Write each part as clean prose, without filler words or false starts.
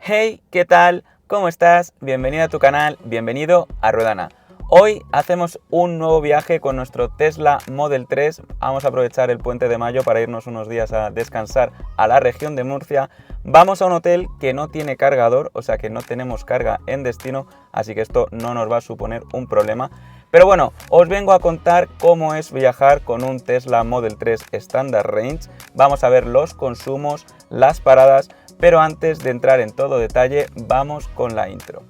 Hey, ¿qué tal? ¿Cómo estás? Bienvenido a tu canal, bienvenido a Ruedana. Hoy hacemos un nuevo viaje con nuestro Tesla Model 3. Vamos a aprovechar el puente de mayo para irnos unos días a descansar a la región de Murcia. Vamos a un hotel que no tiene cargador, o sea que no tenemos carga en destino, así que esto no nos va a suponer un problema. Pero bueno, os vengo a contar cómo es viajar con un Tesla Model 3 Standard Range. Vamos a ver los consumos, las paradas, pero antes de entrar en todo detalle, vamos con la intro.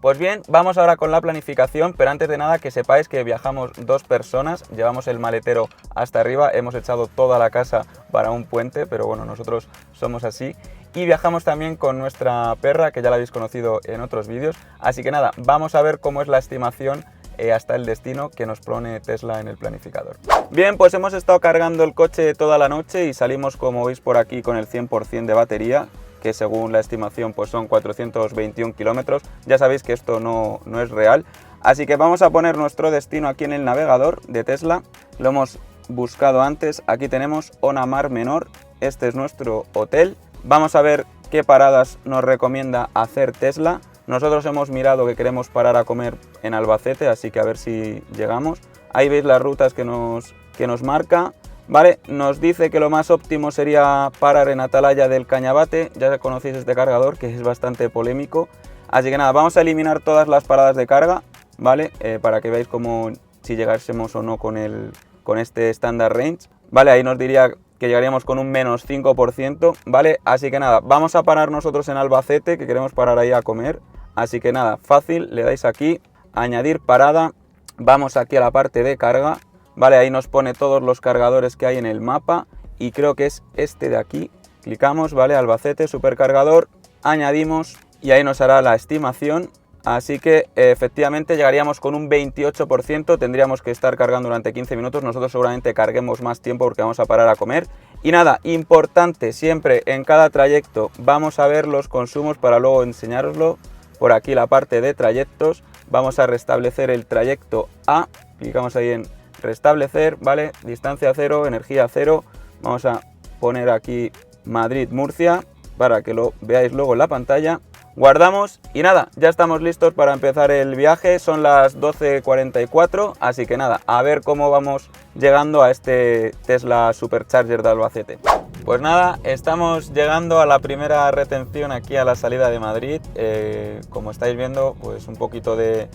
Pues bien, vamos ahora con la planificación, pero antes de nada que sepáis que viajamos dos personas, llevamos el maletero hasta arriba, hemos echado toda la casa para un puente, pero bueno, nosotros somos así. Y viajamos también con nuestra perra, que ya la habéis conocido en otros vídeos, así que nada, vamos a ver cómo es la estimación hasta el destino que nos pone Tesla en el planificador. Bien, pues hemos estado cargando el coche toda la noche y salimos, como veis por aquí, con el 100% de batería, que según la estimación pues son 421 kilómetros. Ya sabéis que esto no es real, así que vamos a poner nuestro destino aquí en el navegador de Tesla. Lo hemos buscado antes, aquí tenemos Ona Mar Menor, este es nuestro hotel. Vamos a ver qué paradas nos recomienda hacer Tesla. Nosotros hemos mirado que queremos parar a comer en Albacete, así que a ver si llegamos. Ahí veis las rutas que nos marca. Vale, nos dice que lo más óptimo sería parar en Atalaya del Cañabate. Ya conocéis este cargador, que es bastante polémico. Así que nada, vamos a eliminar todas las paradas de carga, ¿vale? Para que veáis cómo si llegásemos o no con este Standard Range. Vale, ahí nos diría que llegaríamos con un menos 5%, ¿vale? Así que nada, vamos a parar nosotros en Albacete, que queremos parar ahí a comer. Así que nada, fácil, le dais aquí, añadir parada, vamos aquí a la parte de carga, vale, ahí nos pone todos los cargadores que hay en el mapa y creo que es este de aquí, clicamos, vale, Albacete, supercargador, añadimos y ahí nos hará la estimación, así que efectivamente llegaríamos con un 28%, tendríamos que estar cargando durante 15 minutos, nosotros seguramente carguemos más tiempo porque vamos a parar a comer. Y nada, importante, siempre en cada trayecto vamos a ver los consumos para luego enseñároslo. Por aquí la parte de trayectos, vamos a restablecer el trayecto A, clicamos ahí en restablecer, ¿vale? Distancia cero, energía cero, vamos a poner aquí Madrid-Murcia para que lo veáis luego en la pantalla. Guardamos y nada, ya estamos listos para empezar el viaje, son las 12:44, así que nada, a ver cómo vamos llegando a este Tesla Supercharger de Albacete. Pues nada, estamos llegando a la primera retención aquí a la salida de Madrid. Como estáis viendo, pues un poquito de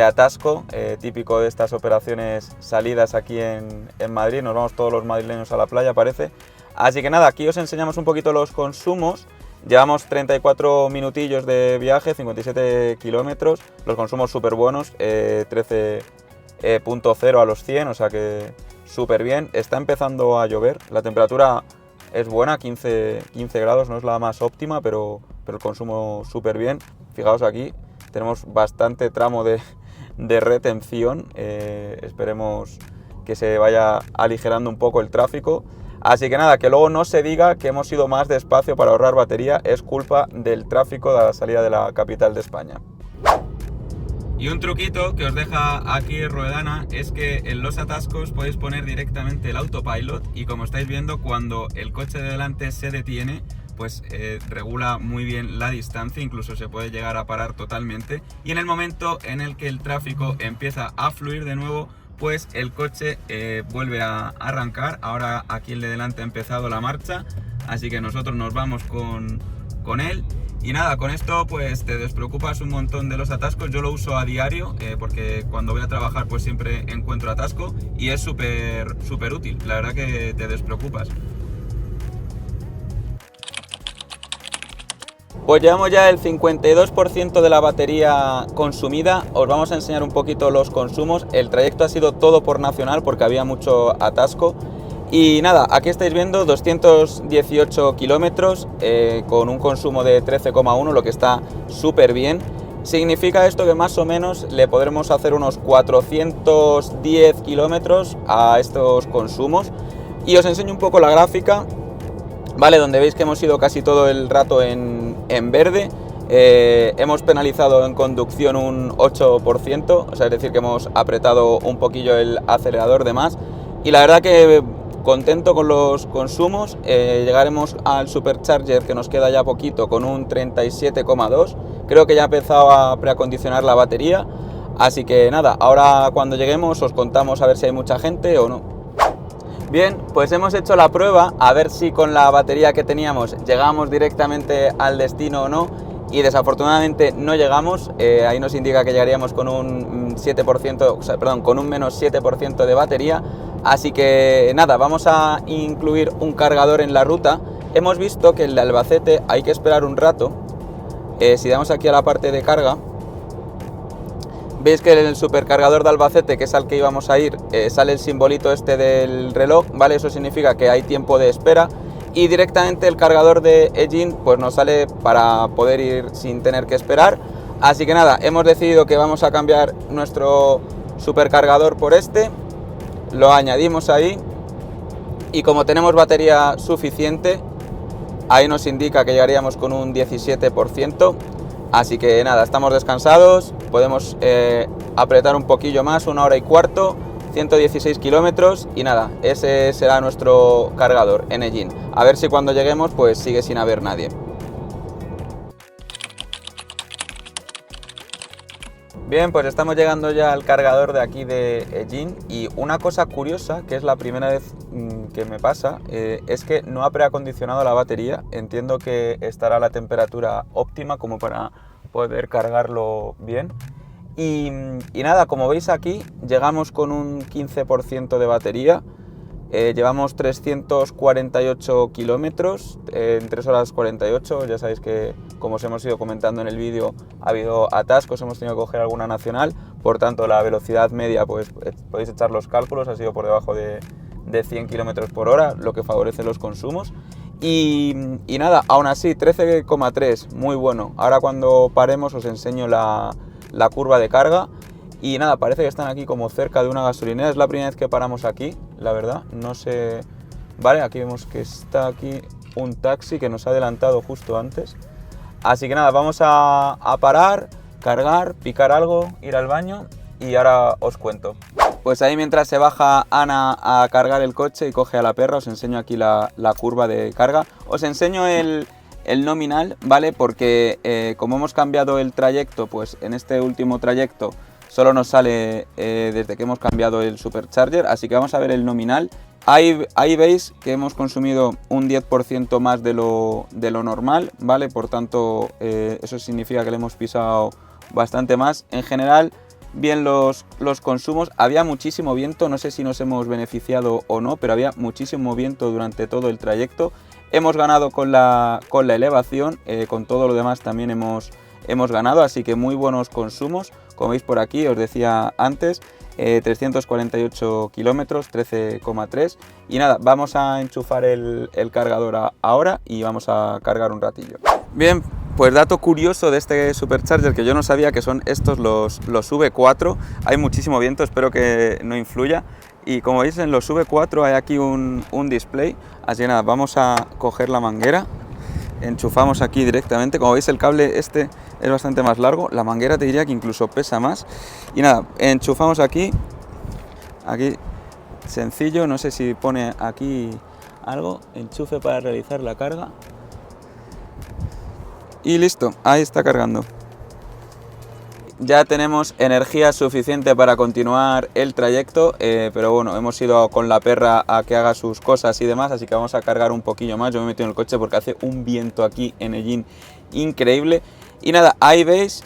atasco, típico de estas operaciones salidas aquí en Madrid. Nos vamos todos los madrileños a la playa, parece. Así que nada, aquí os enseñamos un poquito los consumos. Llevamos 34 minutillos de viaje, 57 kilómetros. Los consumos súper buenos, 13.0 a los 100, o sea que súper bien. Está empezando a llover, la temperatura es buena, 15 grados, no es la más óptima, pero el consumo súper bien. Fijaos aquí, tenemos bastante tramo de retención, esperemos que se vaya aligerando un poco el tráfico. Así que nada, que luego no se diga que hemos ido más despacio para ahorrar batería, es culpa del tráfico de la salida de la capital de España. Y un truquito que os deja aquí Ruedana es que en los atascos podéis poner directamente el autopilot y como estáis viendo, cuando el coche de delante se detiene, pues regula muy bien la distancia, incluso se puede llegar a parar totalmente, y en el momento en el que el tráfico empieza a fluir de nuevo, pues el coche vuelve a arrancar. Ahora aquí el de delante ha empezado la marcha, así que nosotros nos vamos con él. Y nada, con esto pues te despreocupas un montón de los atascos. Yo lo uso a diario porque cuando voy a trabajar pues siempre encuentro atasco y es súper útil, la verdad que te despreocupas. Pues llevamos ya el 52% de la batería consumida. Os vamos a enseñar un poquito los consumos. El trayecto ha sido todo por nacional porque había mucho atasco. Y nada, aquí estáis viendo 218 kilómetros con un consumo de 13,1, lo que está súper bien. Significa esto que más o menos le podremos hacer unos 410 kilómetros a estos consumos. Y os enseño un poco la gráfica, ¿vale? Donde veis que hemos ido casi todo el rato en verde. Hemos penalizado en conducción un 8%, o sea, es decir, que hemos apretado un poquillo el acelerador de más. Y la verdad que contento con los consumos. Llegaremos al Supercharger, que nos queda ya poquito, con un 37,2. Creo que ya ha empezado a preacondicionar la batería. Así que nada, ahora cuando lleguemos os contamos a ver si hay mucha gente o no. Bien, pues hemos hecho la prueba a ver si con la batería que teníamos llegamos directamente al destino o no, y desafortunadamente no llegamos. Ahí nos indica que llegaríamos con un 7%, o sea, perdón, con un menos 7% de batería. Así que nada, vamos a incluir un cargador en la ruta. Hemos visto que el de Albacete hay que esperar un rato. Si damos aquí a la parte de carga, veis que en el supercargador de Albacete, que es al que íbamos a ir, sale el simbolito este del reloj, ¿vale? Eso significa que hay tiempo de espera, y directamente el cargador de Egin pues nos sale para poder ir sin tener que esperar. Así que nada, hemos decidido que vamos a cambiar nuestro supercargador por este, lo añadimos ahí, y como tenemos batería suficiente, ahí nos indica que llegaríamos con un 17%. Así que nada, estamos descansados, podemos apretar un poquillo más, 1 hora y cuarto, 116 kilómetros, y nada, ese será nuestro cargador en Egin. A ver si cuando lleguemos pues sigue sin haber nadie. Bien, pues estamos llegando ya al cargador de aquí de Egin, y una cosa curiosa, que es la primera vez que me pasa, es que no ha preacondicionado la batería. Entiendo que estará a la temperatura óptima como para poder cargarlo bien. Y nada, como veis aquí, llegamos con un 15% de batería. Llevamos 348 kilómetros en 3 horas 48. Ya sabéis que, como os hemos ido comentando en el vídeo, ha habido atascos, hemos tenido que coger alguna nacional. Por tanto, la velocidad media, pues podéis echar los cálculos, ha sido por debajo de 100 kilómetros por hora, lo que favorece los consumos. Y nada, aún así, 13,3, muy bueno. Ahora cuando paremos os enseño la curva de carga. Y nada, parece que están aquí como cerca de una gasolinera. Es la primera vez que paramos aquí, la verdad. No sé... Vale, aquí vemos que está aquí un taxi que nos ha adelantado justo antes. Así que nada, vamos a parar, cargar, picar algo, ir al baño y ahora os cuento. Pues ahí, mientras se baja Ana a cargar el coche y coge a la perra, os enseño aquí la curva de carga. Os enseño el nominal, ¿vale? Porque como hemos cambiado el trayecto, pues en este último trayecto solo nos sale desde que hemos cambiado el Supercharger, así que vamos a ver el nominal. Ahí veis que hemos consumido un 10% más de lo normal, ¿vale? Por tanto, eso significa que le hemos pisado bastante más. En general, bien los consumos. Había muchísimo viento, no sé si nos hemos beneficiado o no, pero había muchísimo viento durante todo el trayecto. Hemos ganado con la elevación, con todo lo demás también hemos ganado, así que muy buenos consumos. Como veis por aquí, os decía antes, 348 kilómetros, 13,3. Y nada, vamos a enchufar el cargador ahora y vamos a cargar un ratillo. Bien, pues dato curioso de este Supercharger que yo no sabía, que son estos los V4. Hay muchísimo viento, espero que no influya. Y como veis, en los V4 hay aquí un display. Así que nada, vamos a coger la manguera. Enchufamos aquí directamente. Como veis, el cable este es bastante más largo, la manguera te diría que incluso pesa más. Y nada, enchufamos aquí sencillo, no sé si pone aquí algo, enchufe para realizar la carga. Y listo, ahí está cargando. Ya tenemos energía suficiente para continuar el trayecto, pero bueno, hemos ido con la perra a que haga sus cosas y demás, así que vamos a cargar un poquillo más. Yo me he metido en el coche porque hace un viento aquí en Egin increíble. Y nada, ahí veis,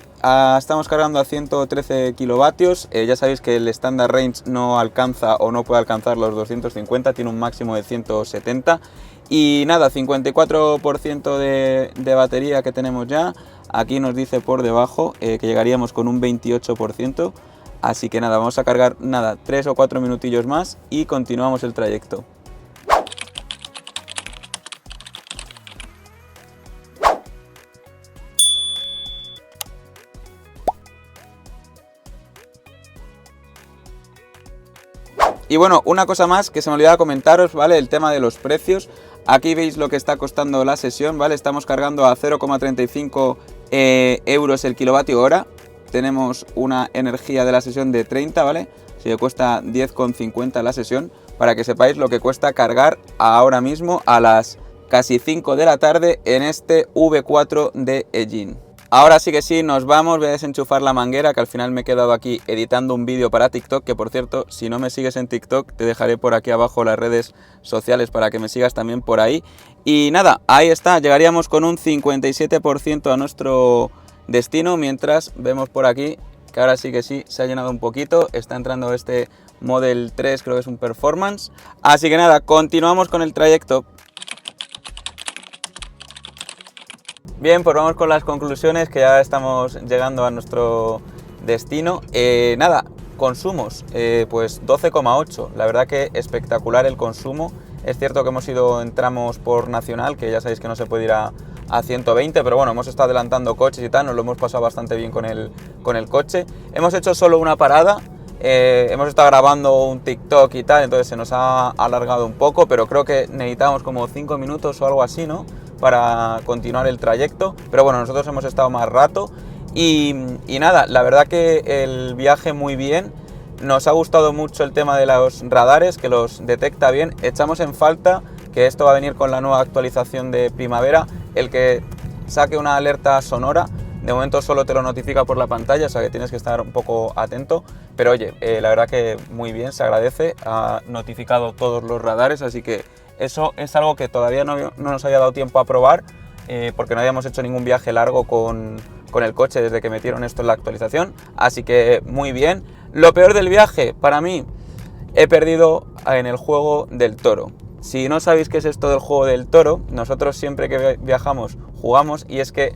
estamos cargando a 113 kilovatios. Ya sabéis que el standard range no alcanza o no puede alcanzar los 250, tiene un máximo de 170. Y nada, 54% de batería que tenemos ya. Aquí nos dice por debajo que llegaríamos con un 28%. Así que nada, vamos a cargar 3 o 4 minutillos más y continuamos el trayecto. Y bueno, una cosa más que se me olvidaba comentaros, ¿vale? El tema de los precios. Aquí veis lo que está costando la sesión, ¿vale? Estamos cargando a 0,35 euros el kilovatio hora. Tenemos una energía de la sesión de 30, ¿vale? Si me cuesta 10,50 la sesión, para que sepáis lo que cuesta cargar ahora mismo a las casi 5 de la tarde en este V4 de Egin. Ahora sí que sí, nos vamos, voy a desenchufar la manguera, que al final me he quedado aquí editando un vídeo para TikTok, que por cierto, si no me sigues en TikTok, te dejaré por aquí abajo las redes sociales para que me sigas también por ahí. Y nada, ahí está, llegaríamos con un 57% a nuestro destino, mientras vemos por aquí que ahora sí que sí, se ha llenado un poquito, está entrando este Model 3, creo que es un Performance. Así que nada, continuamos con el trayecto. Bien, pues vamos con las conclusiones, que ya estamos llegando a nuestro destino. Nada, consumos, pues 12,8, la verdad que espectacular el consumo. Es cierto que hemos ido en tramos por nacional, que ya sabéis que no se puede ir a 120, pero bueno, hemos estado adelantando coches y tal, nos lo hemos pasado bastante bien con el coche. Hemos hecho solo una parada, hemos estado grabando un TikTok y tal, entonces se nos ha alargado un poco, pero creo que necesitamos como 5 minutos o algo así, ¿no?, para continuar el trayecto, pero bueno, nosotros hemos estado más rato y nada, la verdad que el viaje muy bien. Nos ha gustado mucho el tema de los radares, que los detecta bien. Echamos en falta, que esto va a venir con la nueva actualización de primavera, el que saque una alerta sonora. De momento solo te lo notifica por la pantalla, o sea que tienes que estar un poco atento. Pero oye, la verdad que muy bien, se agradece. Ha notificado todos los radares, así que eso es algo que todavía no nos había dado tiempo a probar, porque no habíamos hecho ningún viaje largo con el coche desde que metieron esto en la actualización. Así que muy bien. Lo peor del viaje, para mí, he perdido en el juego del toro. Si no sabéis qué es esto del juego del toro, nosotros siempre que viajamos jugamos, y es que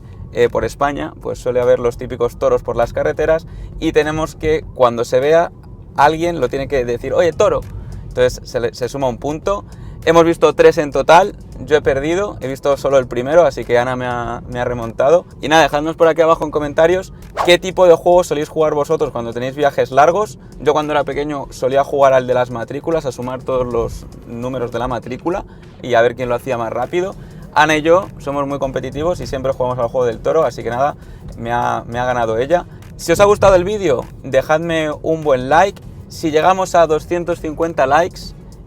por España pues suele haber los típicos toros por las carreteras y tenemos que, cuando se vea, alguien lo tiene que decir, oye, toro. Entonces se suma un punto. Hemos visto 3 en total, yo he perdido, he visto solo el primero, así que Ana me ha remontado. Y nada, dejadnos por aquí abajo en comentarios qué tipo de juegos soléis jugar vosotros cuando tenéis viajes largos. Yo cuando era pequeño solía jugar al de las matrículas, a sumar todos los números de la matrícula y a ver quién lo hacía más rápido. Ana y yo somos muy competitivos y siempre jugamos al juego del toro, así que nada, me ha ganado ella. Si os ha gustado el vídeo, dejadme un buen like. Si llegamos a 250 likes,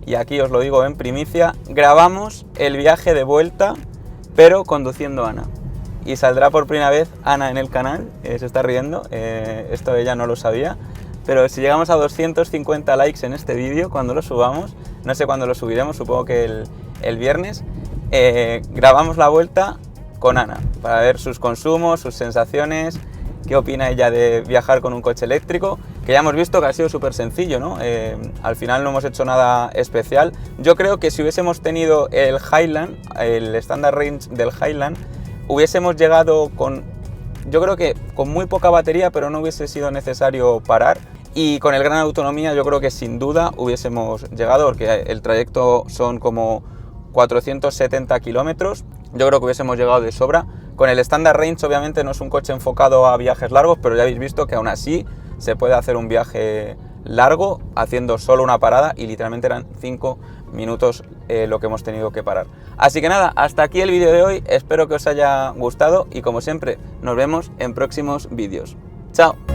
y aquí os lo digo en primicia, grabamos el viaje de vuelta, pero conduciendo a Ana. Y saldrá por primera vez Ana en el canal, se está riendo, esto ella no lo sabía. Pero si llegamos a 250 likes en este vídeo, cuando lo subamos, no sé cuándo lo subiremos, supongo que el viernes, grabamos la vuelta con Ana, para ver sus consumos, sus sensaciones, qué opina ella de viajar con un coche eléctrico, que ya hemos visto que ha sido súper sencillo, ¿no? Al final no hemos hecho nada especial. Yo creo que si hubiésemos tenido el Highland, el Standard Range del Highland, hubiésemos llegado yo creo que con muy poca batería, pero no hubiese sido necesario parar. Y con el gran autonomía yo creo que sin duda hubiésemos llegado, porque el trayecto son como 470 kilómetros. Yo creo que hubiésemos llegado de sobra. Con el Standard Range obviamente no es un coche enfocado a viajes largos, pero ya habéis visto que aún así se puede hacer un viaje largo haciendo solo una parada, y literalmente eran 5 minutos lo que hemos tenido que parar. Así que nada, hasta aquí el vídeo de hoy, espero que os haya gustado y como siempre nos vemos en próximos vídeos. ¡Chao!